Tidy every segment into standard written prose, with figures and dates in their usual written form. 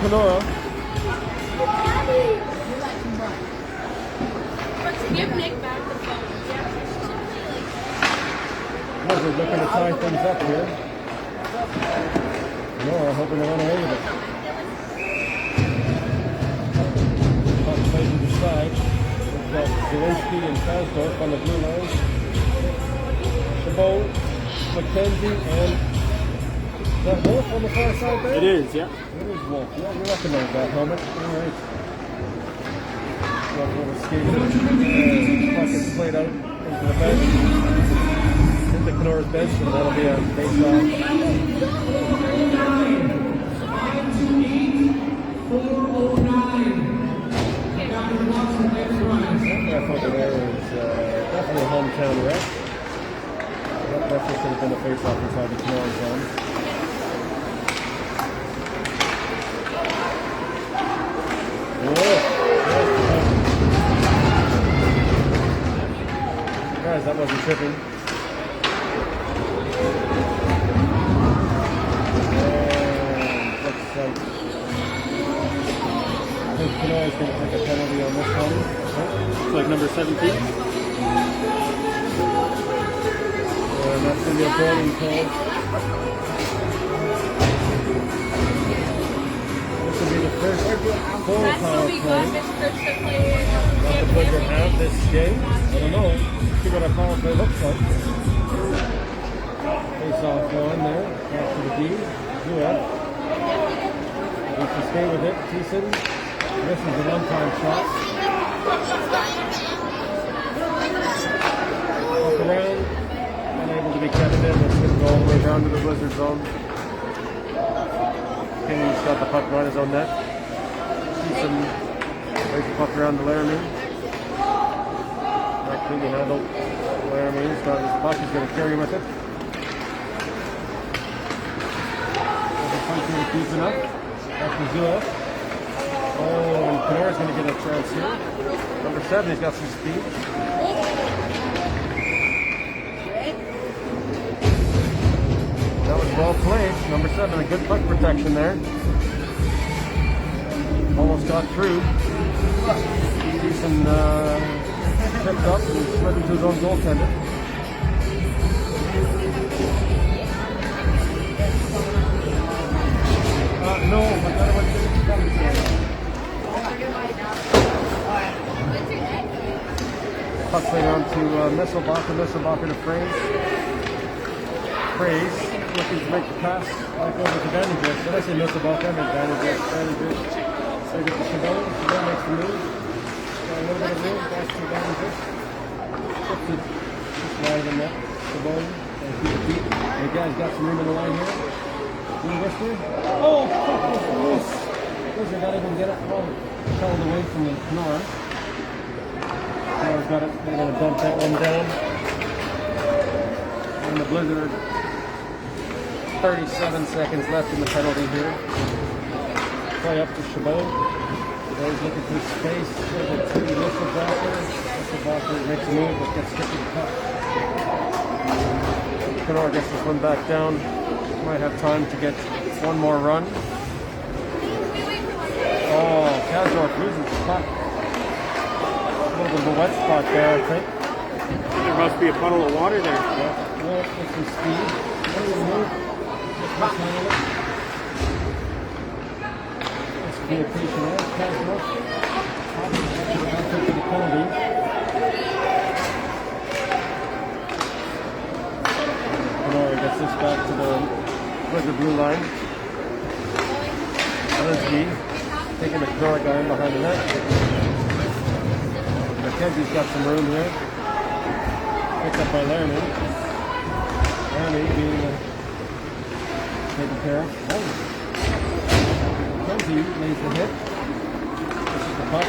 Kenora. Give Nick back the phone. We're looking to tie things up here. Kenora hoping to run away with it. Puck played to the side. We've got Zelensky and Kasdorf on the blue line. Chabot, McKenzie, and is that Wolf on the far side there? It is, yeah. It is Wolf. Yeah, we recognize that helmet. All right. Got a little skating. Puck is played out into the bench. Into Kenora's bench, and that'll be a face-off. 409. That over there is definitely a hometown rep. That just should have been a face-off inside the Kenora zone. Guys, that wasn't tripping. And looks like I think Kenora's going to take a penalty on this one. It's like number 17. And that's going to be a bowling call. This will be the first full That's power what we play got this first to play. that the Blizzard have this game. I don't know. See what a power play looks like. Face off one there. Back to the D. Do it. Needs to stay with it. Thiessen. This is a one-time shot. Up around. Unable to be kept in. It's going to go all the way down to the Blizzard zone. Kenny's got the puck right his own net. Thiessen plays the puck around the Laramie. Not cleanly handled. Laramie's got his puck. He's going to carry with it. Deep enough. That's Missoula. Oh, and Kenora's going to get a chance here. Number 7, he's got some speed. That was well played. Number 7, a good puck protection there. Almost got through. Decent tripped up and slid into his own goaltender. No, but that was coming to puck played on to Misselbacher. Misselbacher to Fraze. Fraze looking to make the pass back over to Vandenberg. Did I say Misselbacher? I meant Vandenberg. Vandenberg. Save it to Chabot. Chabot makes the move. Got a little bit of room. Back to Vandenberg. Puts it just wide in that. Chabot. And keep it deep. And the guy's got some room in the line here. Whisper. Oh, loose. Blizzard not able to get it. Oh, held away from the Kenora. Kenora's got it. They're going to dump that one down. And the Blizzard, 37 seconds left in the penalty here. Play up to Chabot. He's looking through space. Over to Misselbacher. Misselbacher makes a move but gets hit with the puck. Kenora gets this one back down. Might have time to get one more run. Oh, Kasdorf loses the puck. A little bit of a wet spot there, I think. There must be a puddle of water there. Yeah, well, with some speed. What do you move? Just mishandle it. That's communication there. Kasdorf. I'll take the penalty. Kenora gets this back to the blue line. Zelensky taking the Kenora guy in behind the net. McKenzie's got some room here. Picked up by Laramie. Laramie being taken care of. Oh. McKenzie lays the hit. This is the puck.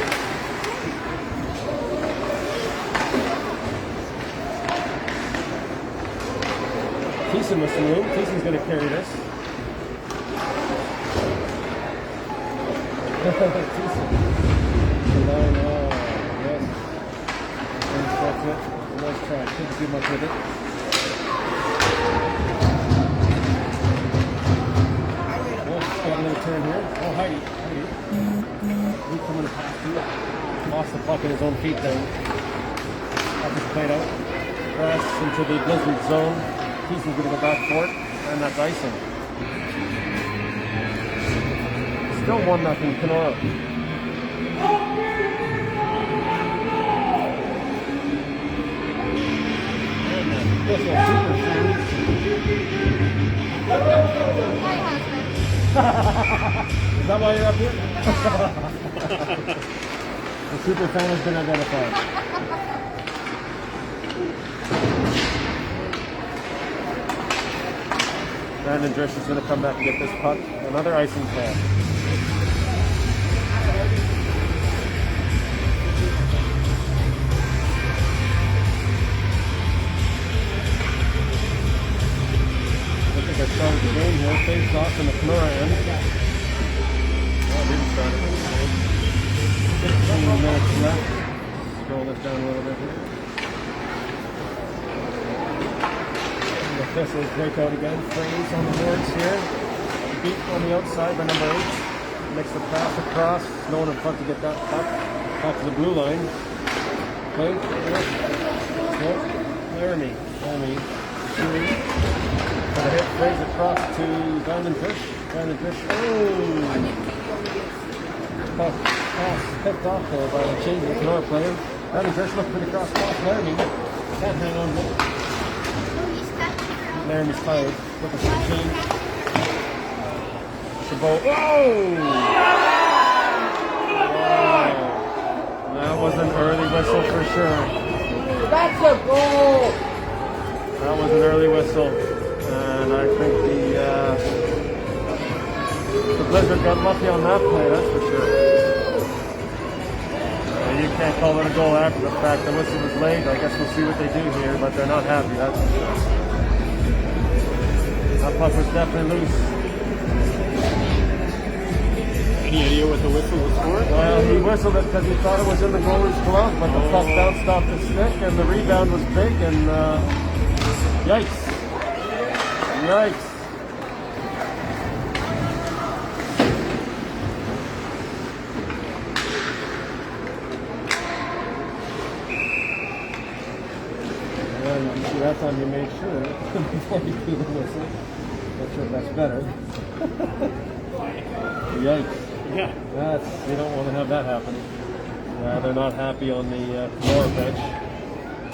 Thiessen with some room. Thiessen's going to carry this. Thiessen. The line, oh, yes. And that's it. Nice try. Couldn't do much with it. Wolf's got a little turn here. Oh, Heidi. He's coming past you. Lost the puck in his own feet then. Up his plate out. Press into the blizzard zone. He's going to go back for it. And that's icing. Still 1-0 Kenora. Thistle super fan. Hi, husband. Is that why you're up here? The super fan has been identified. Brandon Drish is going to come back and get this puck. Another icing fan. I think I started the game here. Face off in the Kenora end. Oh, I didn't start it. 15 minutes left. Scroll this down a little bit here. And the Thistles break out again. Fraze on the boards here. Beat on the outside by number 8. Makes the pass across. No one in front to get that puck. Back to the blue line. Play. Laramie. Got a hit, Fraze across to Brandon Drish. Oh! Pass picked off there by the change of the Kenora player. Brandon Drish looking for the cross pass. Laramie can't hang on to it. Laramie's tired. Looking for the change. Chabot. Oh! Wow. That was an early whistle for sure. That's a goal! That was an early whistle. And I think the Blizzard got lucky on that play, that's for sure. You can't call it a goal after the fact. The whistle was late. I guess we'll see what they do here, but they're not happy, that's for sure. That puck was definitely loose. Any idea what the whistle was for? Well, he whistled it because he thought it was in the goalie's glove, but the puck bounced off his stick and the rebound was big and yikes. Yikes. Well, you see, that time you made sure before you do the whistle. Not sure if that's better. Yikes. Yeah. You don't want to have that happen. They're not happy on the Kenora bench.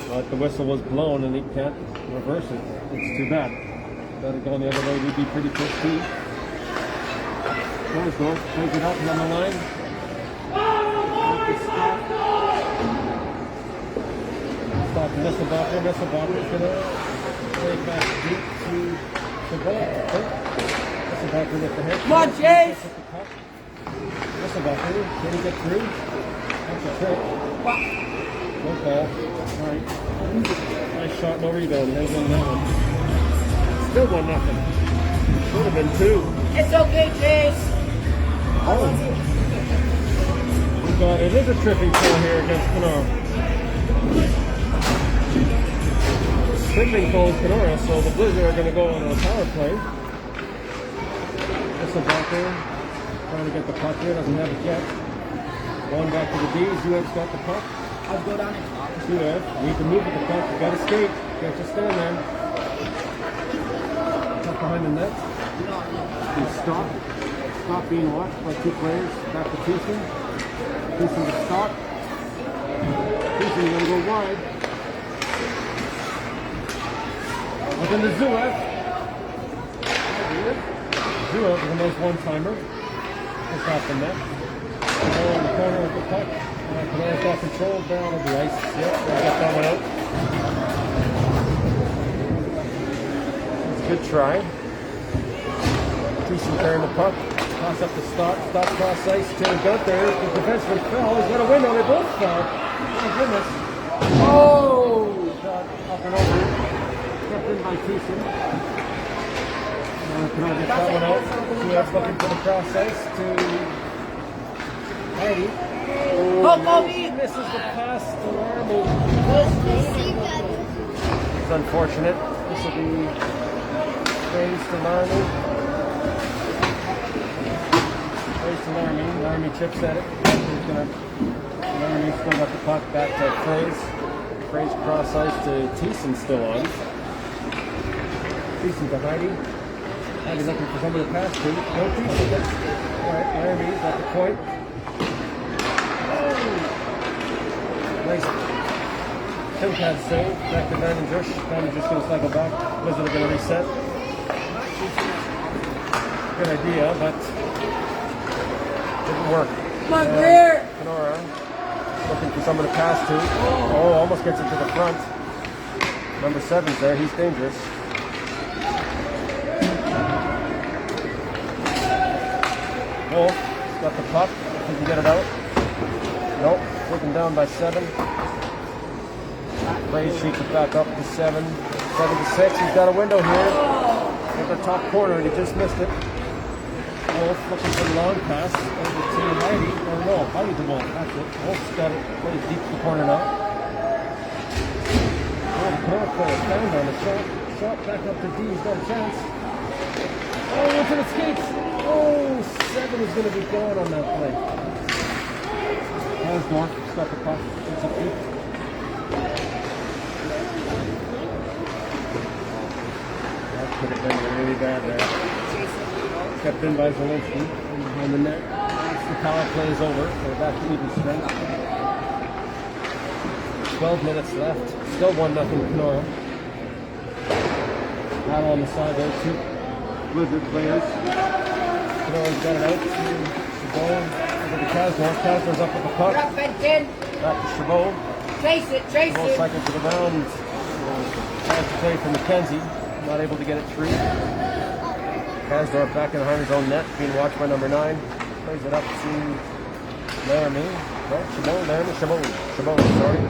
But the whistle was blown and he can't reverse it. It's too bad. Let it go the other way, we'd be pretty pissed too. There's goal. Plays it up on the line. Stop Nisselbacher. Nisselbacher's going to play it back deep to Chabot. Nisselbacher with the hit. Come on, Chase! Nisselbacher, can he get through? That's a trick. No call. Alright. Nice shot, no rebound. Hangs on that one. Still 1-0. Should have been 2. It's okay, Chase. Oh. It is a tripping call here against Kenora. Tripping calls Kenora, so the Blizzard are going to go on a power play. Nisselbacher trying to get the puck here, doesn't have it yet. Going back to the D's, UF's got the puck. I'll go down and talk. UF, need to move with the puck, you got to skate, can't just stand there. Up behind the net. He's stopped. Stop being watched by 2 players. Back to Thiessen. Thiessen to stop. Thiessen going to go wide. Up into Zuev. Zuev is a nice one-timer. Just off the net. Kenora in the corner with the puck. Kenora's got control down on the ice. Yep, they'll get that one out. It's a good try. Thiessen carrying the puck. Toss up the stop cross ice. Taylor got there. The defenseman fell. He's got a window. They both fell. Oh, goodness. Oh! Shot up and over. Kept in by Thiessen. Kenora gets that one out. Suez looking for the cross ice to Heidi. Oh, misses the pass to Laramie. It's unfortunate. This will be praise to Laramie. Plays to Laramie. Laramie chips at it. Laramie still got the puck back to Fraze. Fraze cross ice to Thiessen still on. Thiessen to Heidi. Heidi looking for somebody to pass to. No Thiessen. Alright, Laramie's at the point. Nice Timcad save. Back to Van and Josh. Van and Josh going to cycle back. Blizzard are going to reset. Good idea, but didn't work. My rear! Kenora looking for someone to pass to. Oh, almost gets it to the front. Number 7's there. He's dangerous. Wolf got the puck. He can get it out. Nope. Taken down by 7. Fraze shoots it back up to 7. 7 to 6. He's got a window here. At the top corner, and he just missed it. Wolf looking for the long pass over to Heidi. Or no, Heidi to Wolf. That's it. Wolf's got it pretty deep to the corner now. Oh, North player found on the shot. Shot back up to D. He's got a chance. Oh, into the skates. Oh, 7 is going to be gone on that play. There's North. He's got the puck. It's a deep. That could have been really bad there. Kept in by Zelensky behind the net. The power play is over, so we're back to even strength. 12 minutes left. Still 1-0 Kenora. Battle on the side there, 2 Blizzard players. Kenora's got it out to Chabot. Over to Kasdorf. Kasdorf's up with the puck. Back to Chabot. Chase it, chase Chabot it. cycles to the mound. Tries to play for McKenzie. Not able to get it through. Kasdorf back in behind his own net, being watched by number 9. Plays it up to Laramie. No, Chabot, Laramie, Chabot, sorry.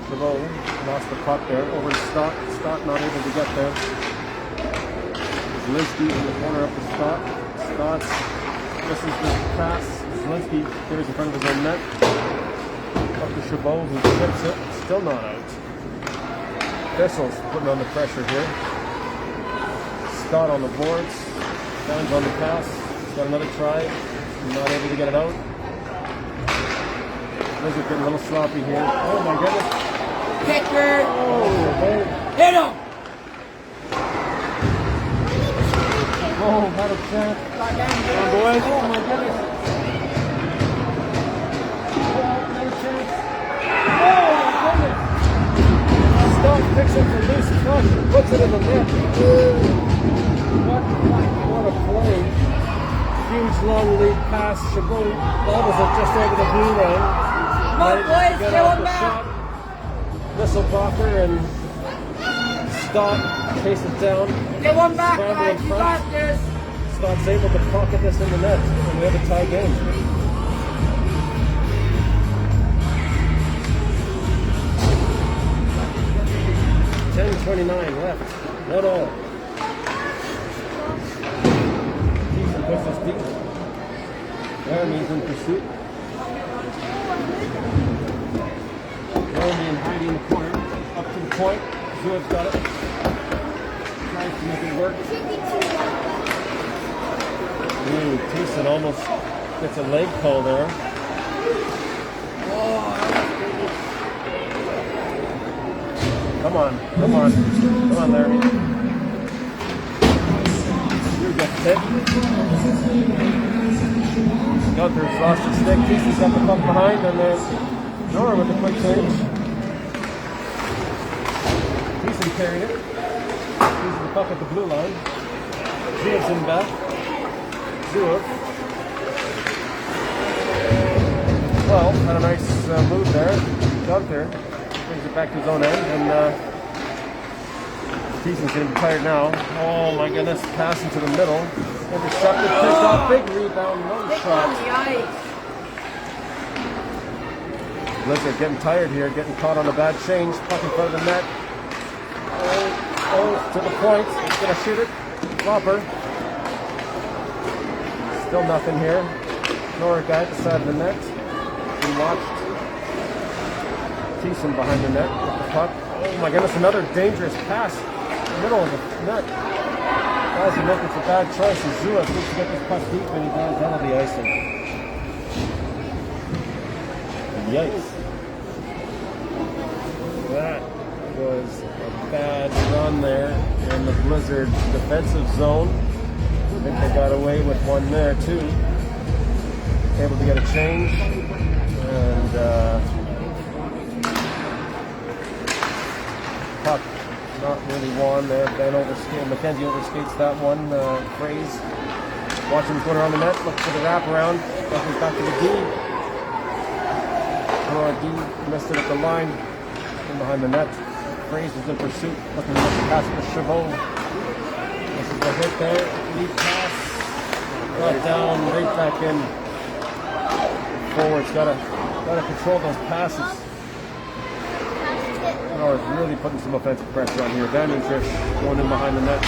Chabot lost the puck there over to Stott. Stott not able to get there. Zelinsky in the corner up to Stott. Stott misses the pass. Zelinsky carries in front of his own net. Up to Chabot, who chips it. Still not out. Thistles putting on the pressure here. Stott on the boards. Downs on the pass. He's got another try. Not able to get it out. Blizzard getting a little sloppy here. Oh my goodness. Kicker! Oh, Hit him! oh, had a chance. Goddamn Boys. Oh my goodness. Another chance. Oh my goodness. Stott picks up the loose puck. Puts it in the net. What a play. Huge long lead pass. Chabot bobbles it just over the blue line. Come on, boys, Get get off one the back. shot. Whistleblocker and Stott chase it down. Get one back, Scramble in guys. You front. got this. Stott's able to pocket this in the net. And we have a tie game. .29 left. 1-1. Thiessen pushes deep. Laramie's in pursuit. Laramie and Heidi in the corner. Up to the point. Zuev's got it. Tries to make it work. Ooh, Thiessen almost gets a leg pull there. Come on, come on. Come on, Laramie. You get hit. Gunther's lost his stick. Thiessen's got the puck behind, and then Nora with the quick change. Thiessen carried it. Uses the puck at the blue line. Zuev's in back. Zuev. Well, had a nice move there. Gunther brings it back to his own end, and Thiessen's getting tired now. Oh my goodness, pass into the middle. Intercepted, picked off, big rebound, no Stick shot. on the ice. Blizzard getting tired here, getting caught on a bad change. Puck in front of the net. Oh, to the point. He's going to shoot it. Flopper. Still nothing here. Nora guy at the side of the net. Been watched. Thiessen behind the net with the puck. Oh my goodness, another dangerous pass. Middle of the net. Guys are looking for bad choices. Zua thinks to get this puck deep and he does. That'll be icing. Yikes. That was a bad run there in the Blizzard defensive zone. I think they got away with one there too. Able to get a change. And puck not really won there. Mackenzie overskates that one. Phrase. Watching him going around the net. Look for the wraparound. Goes back to the D. D missed it at the line. In behind the net. Phrase is in pursuit. Looking to pass to Chabot. This is the hit there. Lead pass. Brought down. Right back in. Forwards. Gotta control those passes. Is really putting some offensive pressure on here. Vandendrift going in behind the net.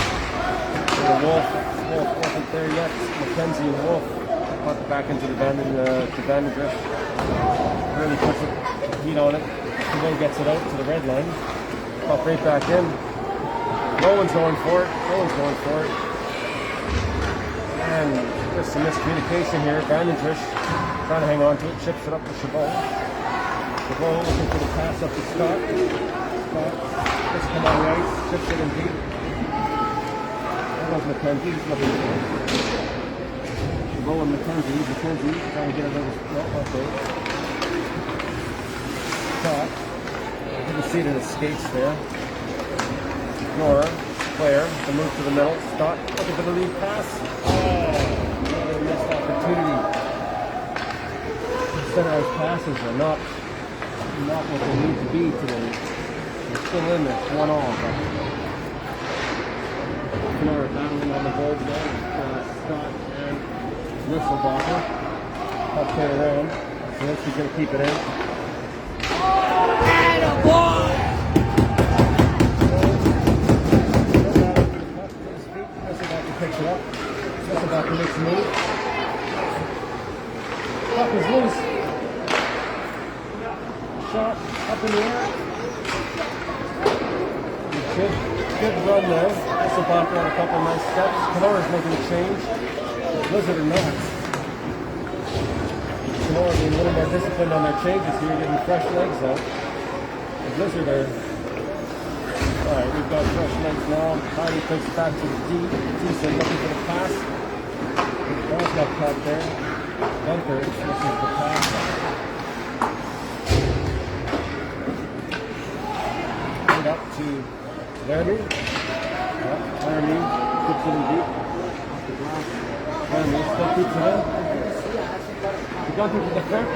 Wolf wasn't there yet. Mackenzie and Wolf put it back into the Vandendrift. Really puts the heat on it. Chabot gets it out to the red line. Pop right back in. Rowan's going for it. And there's some miscommunication here. Vandendrift trying to hang on to it. Chips it up to Chabot. Chabot looking for the pass up to Scott. Just come on right, chips it in deep. That was Mackenzie, he's looking for it. Chabot and Mackenzie trying to get it over. Okay. Scott. You can see it in his skates there. Nora, Claire, the move to the middle. Scott looking for the lead pass. Another missed opportunity. Centerized passes are not what they need to be today. They're still in there, 1-1. Nora battling on the boards there. Scott and Whistlebacher. Up there around. So he's going to keep it in. Attaboy! Whistlebacher picks it up. Whistlebacher makes a move. Puck is loose. Shot up in the air. Good run there. Whistlebacher had a couple nice steps. Kanora's making a change. Blizzard or not. Kenora being a little more disciplined on their changes here, getting fresh legs out. The Blizzard are... Alright, we've got fresh legs now. Heidi takes it back to the D. Decent looking for the pass. Ball's got caught there. Bunker looking for the pass. Up to Laramie. Laramie puts it in deep. Laramie still keeps it in. The Gunter to the front.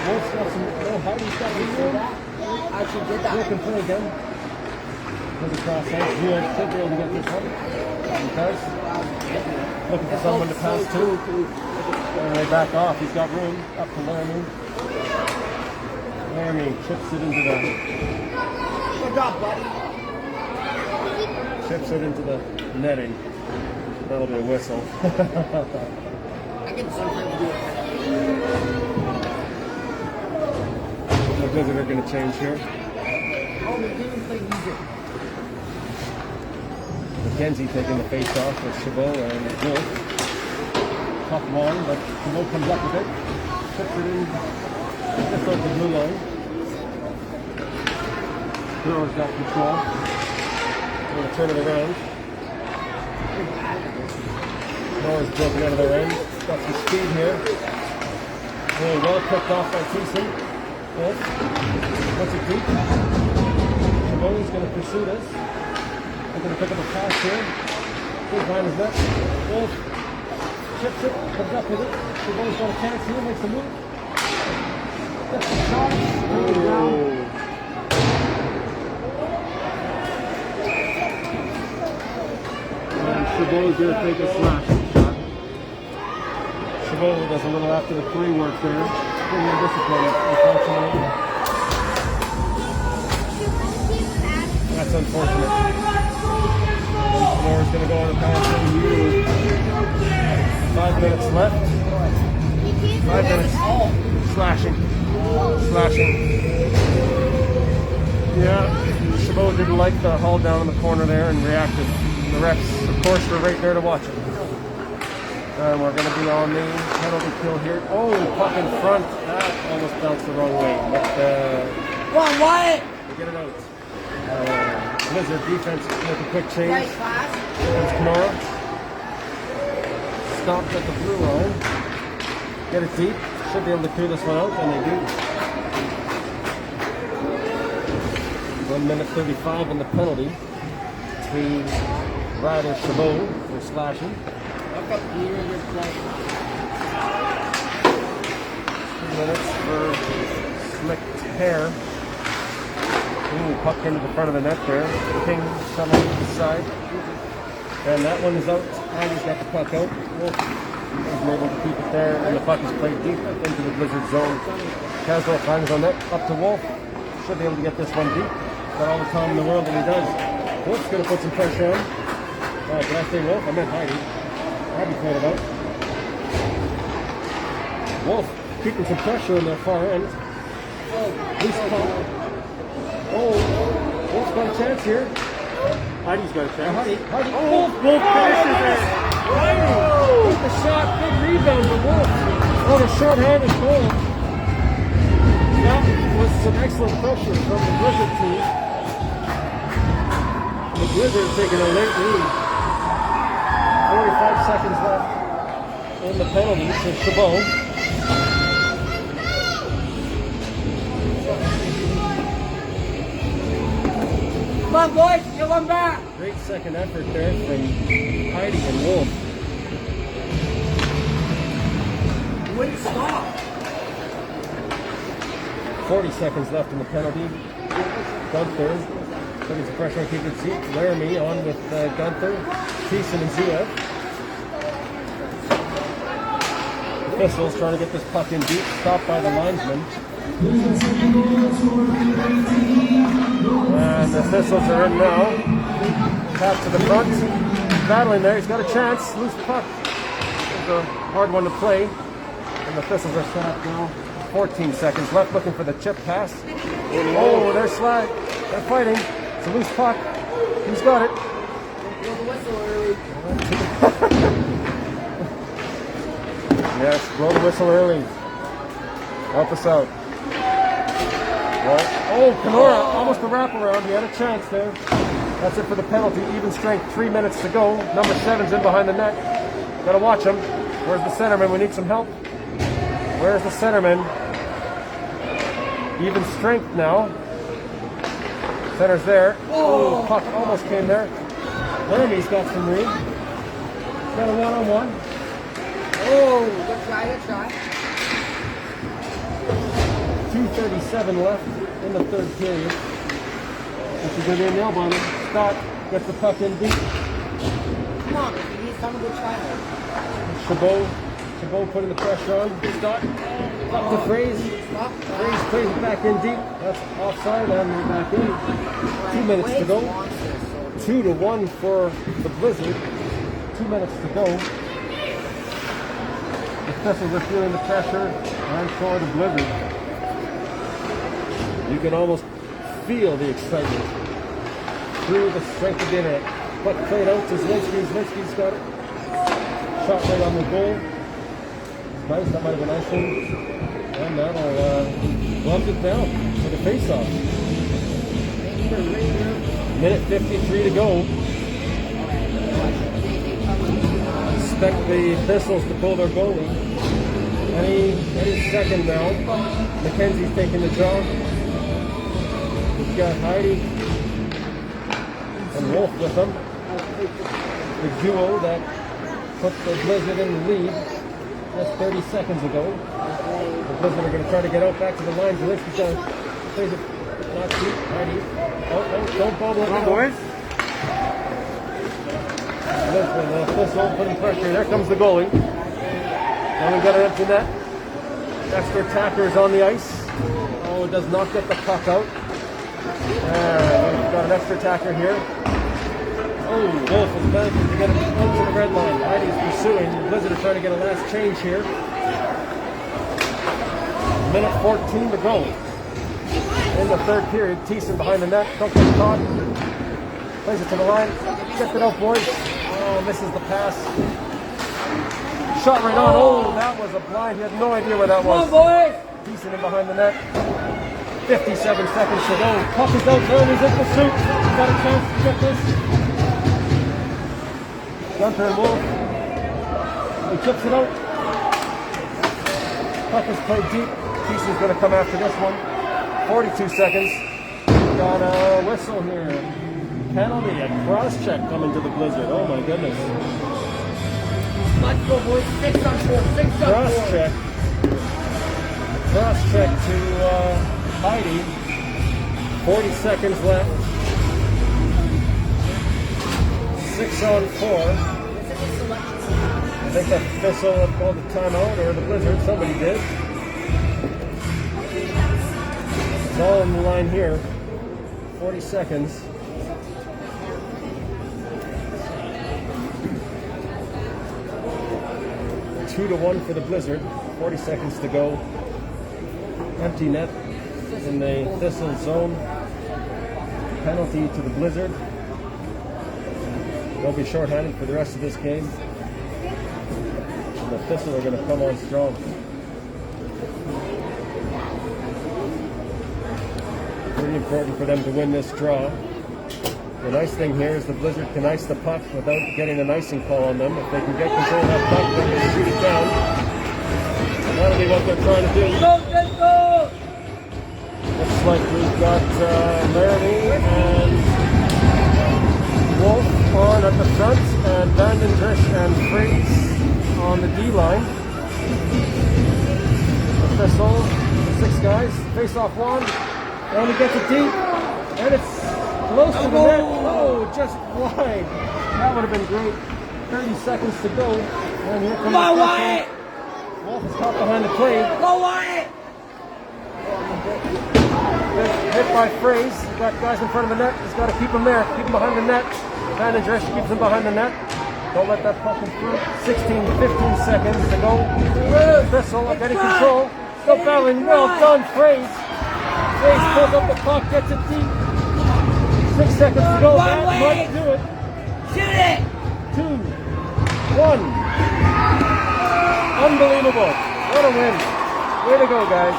Wolf's got some Heidi's got some room. I should get that. Wolf can play again. Goes across ice. You should be able to get this one. Because looking for someone to pass to. And they back off. He's got room. Up to Laramie. Laramie chips it into the... Good job, buddy. Chips it into the netting. That'll be a whistle. I can sometimes do it. The Blizzard are going to change here. Oh, the game play easier. Mackenzie taking the face off with Chabot and Wolf. Tough one, but Chabot comes up with it. Chips it in just over the blue line. Nora's got control. We're going to turn it around. Nora's broken out of their end. Got some speed here. Really well picked off by Thiessen. Wolf. What's it deep? Chabot's going to pursue this. They're going to pick up a pass here. Goes behind his net. Wolf chips it, comes up with it. Chabot's got a chance here, makes a move. Gets the shot. Brings it down. Chabot's going to take a slashing shot. Chabot does a little after the play work there. Pretty undisciplined, unfortunately. That's unfortunate. Laura's going to go on a pass in here. 5 minutes left. 5 minutes. Slashing. Yeah. Chabot Chabot didn't like the haul down in the corner there and reacted. The refs, of course, were right there to watch it. And we're going to be on the penalty kill here. Oh, puck in front. That almost bounced the wrong way. But Come on, Wyatt! we get it out. Blizzard defense make a quick change. Right, class. Here comes Kenora. Stopped at the blue line. Get it deep. Should be able to clear this one out, and they do. 1 minute 35 in the penalty between Ryder and Chabot for slashing. 2 minutes for slick hair. Ooh, puck into the front of the net there. King shuttle to the side. And that one is out. Andy's got the puck out. Wolf is able to keep it there, and the puck is played deep into the Blizzard zone. Caswell finds on net, up to Wolf. Should be able to get this one deep. Got all the time in the world, and he does. Wolf's going to put some pressure on. Did I say Wolf? I meant Heidi. Heidi played it out. Wolf keeping some pressure in the far end. Loose puck. Oh, Wolf's got a chance here. Heidi's got a chance. Heidi. Oh, Wolf finishes it. Heidi! With the shot, big rebound for Wolf. On a short-handed goal. That was some excellent pressure from the Blizzard team. The Blizzard taking a late lead. 45 seconds left in the penalty to Chabot. Come on, boys, get one back. Great second effort there from Heidi and Wolf. Wouldn't stop. 40 seconds left in the penalty. Gunther putting some pressure on keeping it deep. Laramie on with Gunther, Thiessen and Zuev. The Thistles trying to get this puck in deep, stopped by the linesman. And the Thistles are in now. Tap to the front. Battling there, he's got a chance. Loose puck. It's a hard one to play. And the Thistles are set up now. 14 seconds left, looking for the chip pass. Oh, they're slag. They're fighting. It's a loose puck. Who's got it? Yes, blow the whistle early. Help us out. Well, oh, Kenora, almost a wraparound. He had a chance there. That's it for the penalty. Even strength, 3 minutes to go. Number 7's in behind the net. Gotta watch him. Where's the centerman? We need some help. Where's the centerman? Even strength now. Center's there. Oh, puck almost came there. Laramie's got some room. Got a one-on-one. Oh, good try, good try. 2:37 left in the third period. This is going to be a nail biter. Scott gets the puck in deep. Come on, he's coming to try. Chabot putting the pressure on. Scott up to Fraze. Fraze plays it back in deep. That's offside and we're back in. 2 minutes to go. 2-1 for the Blizzard. 2 minutes to go. The Thistles are feeling the pressure, and so are the Blizzard. You can almost feel the excitement through the strength of the internet. Puck played out to Zelinsky. Zelinsky's got it. Shot right on the goal. Nice, that might have been a nice one. And that'll bump it down for the face-off. Minute 53 to go. Expect the Thistles to pull their goalie. Any second now. Mackenzie's taking the job. We've got Heidi and Wolf with them. The duo that put the Blizzard in the lead just 30 seconds ago. The Blizzard are going to try to get out back to the line. Zelinsky's going to plays it not deep. Heidi. Oh, don't bobble it. Come on, boys. Thistle putting pressure. There comes the goalie. Now we've got an empty net. Extra attacker is on the ice. Oh, it does not get the puck out. And we've got an extra attacker here. Oh, Wolf is managing to get it out to the red line. Heidi's pursuing. The Blizzard are trying to get a last change here. Minute 14 to go. in the third period. Thiessen behind the net. Don't get caught. Plays it to the line. Check it out, boys. Oh, misses the pass. Shot right on. Oh, that was a blind. He had no idea where that was. Come on, boys. Thiessen in behind the net. 57 seconds to go. Puck is out there and he's in pursuit. He's got a chance to get this. Gunter and Wolf. He chips it out. Puck is played deep. Thiessen's going to come after this one. 42 seconds. Got a whistle here. Penalty, a cross check coming to the Blizzard. Oh my goodness. Let's go, boys. 6 on 4. 6 on 4. Cross check. Cross check to Heidi. 40 seconds left. 6 on 4. I think that Thistle had called the timeout, or the Blizzard. Somebody did. It's all on the line here. 40 seconds. Two to 1 for the Blizzard. 40 seconds to go. Empty net in the Thistle zone. Penalty to the Blizzard. They'll be shorthanded for the rest of this game. And the Thistle are going to come on strong. Pretty important for them to win this draw. The nice thing here is the Blizzard can ice the puck without getting an icing call on them. If they can get control of that puck, they can shoot it down. And that'll be what they're trying to do. Let's go! Looks like we've got Laramie and Wolf on at the front, and Vandendrish and Freights on the D line. The Thistle, 6 guys, face off one, and he gets it deep, and it's close to the net. Oh, just wide. That would have been great. 30 seconds to go, and here comes Go, the Wyatt! Thistle. Wolf is caught behind the plate. Go, Wyatt! Hit by Fraze. He's got guys in front of the net. He's got to keep them there. Keep them behind the net. Vandendrish keeps them behind the net. Don't let that puck come through. 16 to 15 seconds to go. Thistle getting control. Still battling. Well done, Fraze. Fraze pulls up the puck, gets it deep. 6 seconds to go. That might do it. Shoot it! 2, 1. Unbelievable. What a win. Way to go, guys.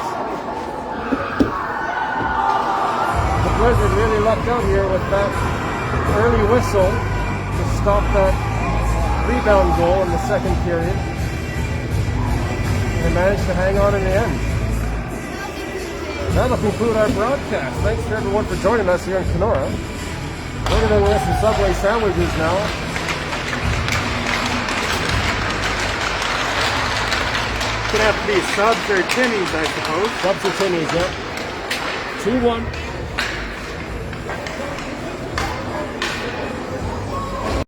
Blizzard really lucked out here with that early whistle to stop that rebound goal in the second period. And they managed to hang on in the end. That'll conclude our broadcast. Thanks to everyone for joining us here in Kenora. We're going to get some Subway sandwiches now. It's gonna have to be subs or tinnies, I suppose. Subs or tinnies, yeah. 2-1.